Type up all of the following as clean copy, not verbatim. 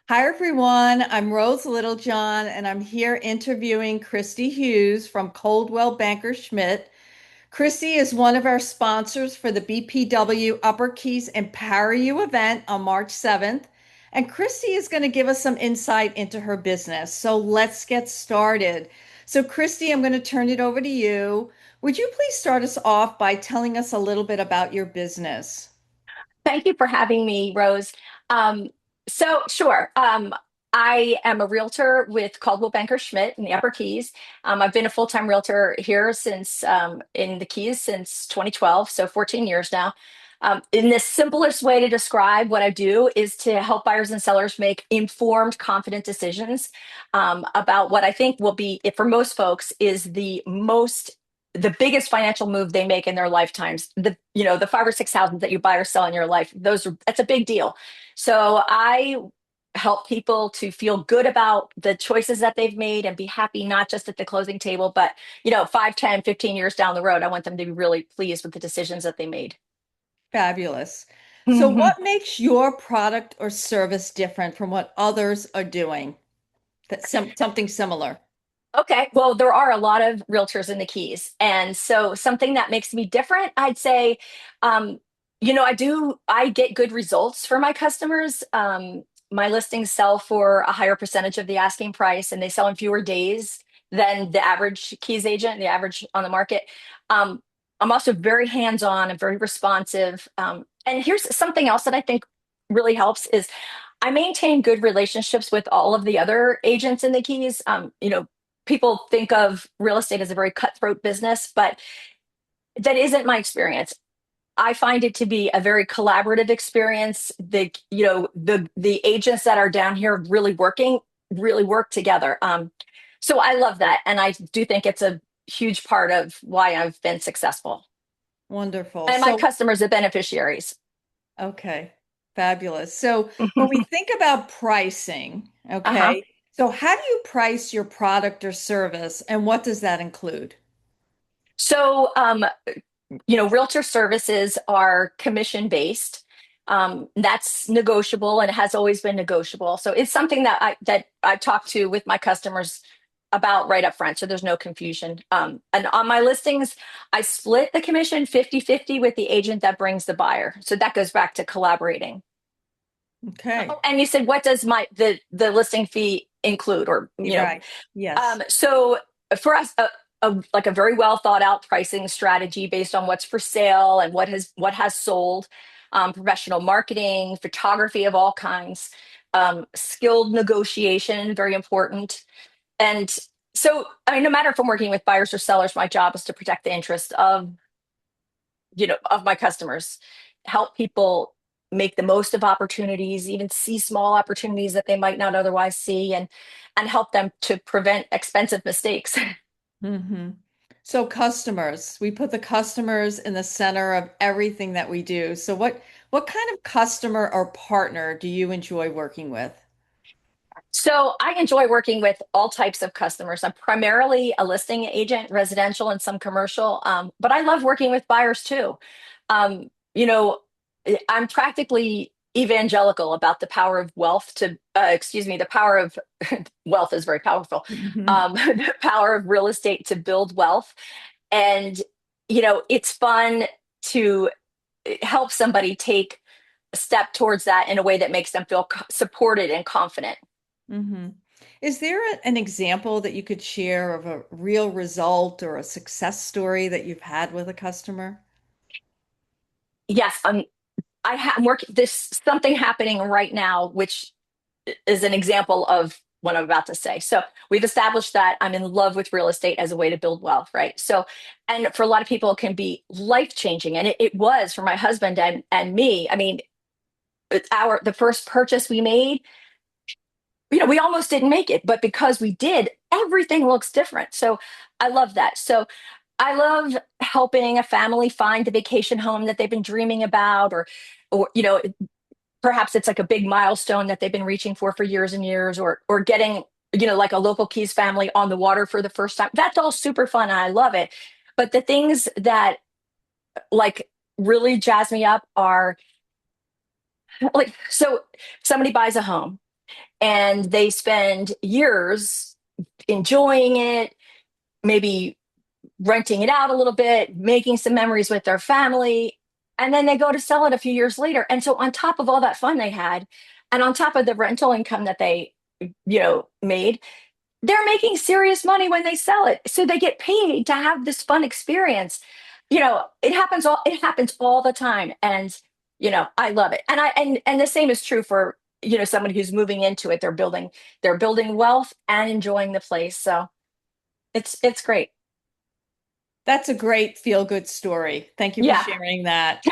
Hi everyone, I'm Rose Littlejohn and I'm here interviewing Christy Hughes from Coldwell Banker Schmidt. Christy is one of our sponsors for the BPW Upper Keys Empower You event on March 7th. And Christy is going to give us some insight into her business. So let's get started. So, Christy, I'm going to turn it over to you. Would you please start us off by telling us a little bit about your business? Thank you for having me, Rose. Um, sure. I am a realtor with Coldwell Banker Schmidt in the Upper Keys. I've been a full-time realtor here since in the Keys since 2012, so 14 years now. In the simplest way to describe what I do is to help buyers and sellers make informed, confident decisions about what I think will be, for most folks, is the biggest financial move they make in their lifetimes. The five or six houses that you buy or sell in your life, that's a big deal. So I help people to feel good about the choices that they've made and be happy not just at the closing table, but 5, 10, 15 years down the road. I want them to be really pleased with the decisions that they made. Fabulous. So, what makes your product or service different from what others are doing? That's something similar. Okay, well, there are a lot of realtors in the Keys. And so something that makes me different, I'd say, um, I get good results for my customers. My listings sell for a higher percentage of the asking price, and they sell in fewer days than the average Keys agent, the average on the market. Um, I'm also very hands-on and very responsive. And here's something else that I think really helps is I maintain good relationships with all of the other agents in the Keys. People think of real estate as a very cutthroat business, but that isn't my experience. I find it to be a very collaborative experience. The agents that are down here really working really work together. So I love that, and I do think it's a huge part of why I've been successful. Wonderful. And my So, customers are beneficiaries. okay, fabulous. So, when we think about pricing, Uh-huh. okay, so how do you price your product or service, and what does that include? So, realtor services are commission based. That's negotiable and it has always been negotiable. So it's something that I talk to with my customers about right up front. So there's no confusion. And on my listings, I split the commission 50-50 with the agent that brings the buyer. So that goes back to collaborating. Okay, Oh, and you said, what does the listing fee include? Or, you're right. Yes. so for us, like a very well thought out pricing strategy based on what's for sale and what has sold, professional marketing, photography of all kinds, skilled negotiation, very important. And so, I mean, no matter if I'm working with buyers or sellers, my job is to protect the interest of my customers, help people make the most of opportunities, even see small opportunities that they might not otherwise see, and help them to prevent expensive mistakes. Hmm. So, customers, we put the customers in the center of everything that we do. So, what kind of customer or partner do you enjoy working with? So I enjoy working with all types of customers. I'm primarily a listing agent, residential and some commercial, but I love working with buyers too. Um, you know, I'm practically evangelical about the power of wealth the power of wealth is very powerful. The power of real estate to build wealth. And, it's fun to help somebody take a step towards that in a way that makes them feel supported and confident. Hmm. Is there an example that you could share of a real result or a success story that you've had with a customer? Yes, I'm working this something happening right now, which is an example of what I'm about to say. So we've established that I'm in love with real estate as a way to build wealth, right? So, and for a lot of people, it can be life changing, and it was for my husband and me. I mean, the first purchase we made, we almost didn't make it, but because we did, everything looks different. So I love that. So I love helping a family find the vacation home that they've been dreaming about, or perhaps it's like a big milestone that they've been reaching for years and years, or getting like a local Keys family on the water for the first time. That's all super fun and I love it. But the things that like really jazz me up are like, so somebody buys a home and they spend years enjoying it, maybe renting it out a little bit, making some memories with their family, and then they go to sell it a few years later. And so on top of all that fun they had, and on top of the rental income that they, made, they're making serious money when they sell it. So they get paid to have this fun experience. It happens all the time. And I love it. And the same is true for, someone who's moving into it. They're building wealth and enjoying the place. So it's great. That's a great feel-good story. Thank you for Yeah. sharing that.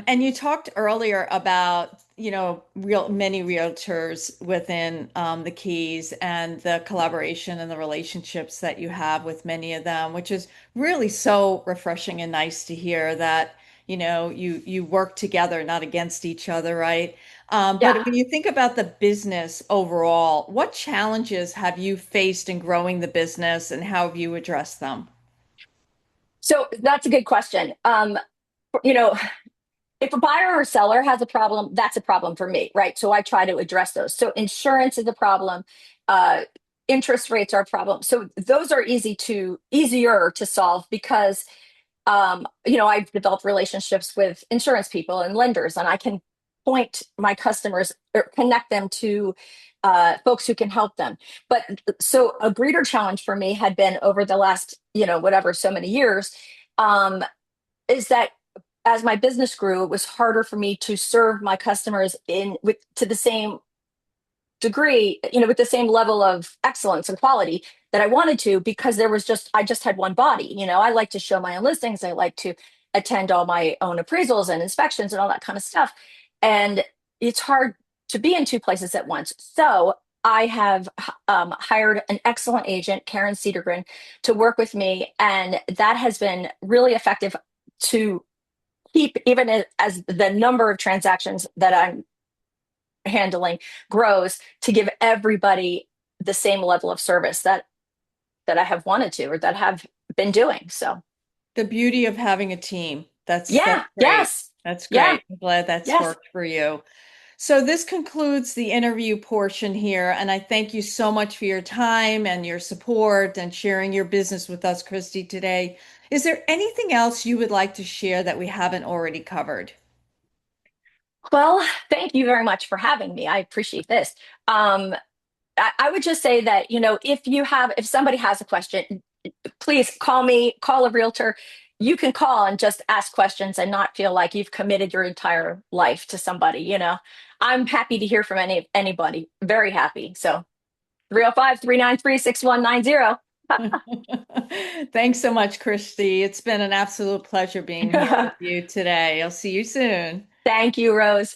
And you talked earlier about, many realtors within the Keys and the collaboration and the relationships that you have with many of them, which is really so refreshing and nice to hear that, you work together, not against each other, right? But Yeah. when you think about the business overall, what challenges have you faced in growing the business and how have you addressed them? So that's a good question. You know, if a buyer or seller has a problem, that's a problem for me, right? So I try to address those. So insurance is a problem. Uh, Interest rates are a problem. So those are easier to solve because I've developed relationships with insurance people and lenders, and I can point my customers or connect them to folks who can help them. But so a greater challenge for me had been over the last, whatever, so many years, um, is that as my business grew, it was harder for me to serve my customers in with to the same degree, with the same level of excellence and quality that I wanted to, because I just had one body. I like to show my own listings. I like to attend all my own appraisals and inspections and all that kind of stuff. And it's hard to be in two places at once. So I have hired an excellent agent, Karen Cedergren, to work with me. And that has been really effective to keep, even as the number of transactions that I'm handling grows, to give everybody the same level of service that I have wanted to, or that have been doing. So The beauty of having a team. That's yeah, great. yes, That's yeah, great. I'm glad that's yes. worked for you. So this concludes the interview portion here, and I thank you so much for your time and your support and sharing your business with us, Christy, today. Is there anything else you would like to share that we haven't already covered? Well, thank you very much for having me. I appreciate this. I would just say that, if somebody has a question, please call me, call a realtor. You can call and just ask questions and not feel like you've committed your entire life to somebody. I'm happy to hear from anybody. Very happy. So 305-393-6190. Thanks so much, Christy. It's been an absolute pleasure being here with you today. I'll see you soon. Thank you, Rose.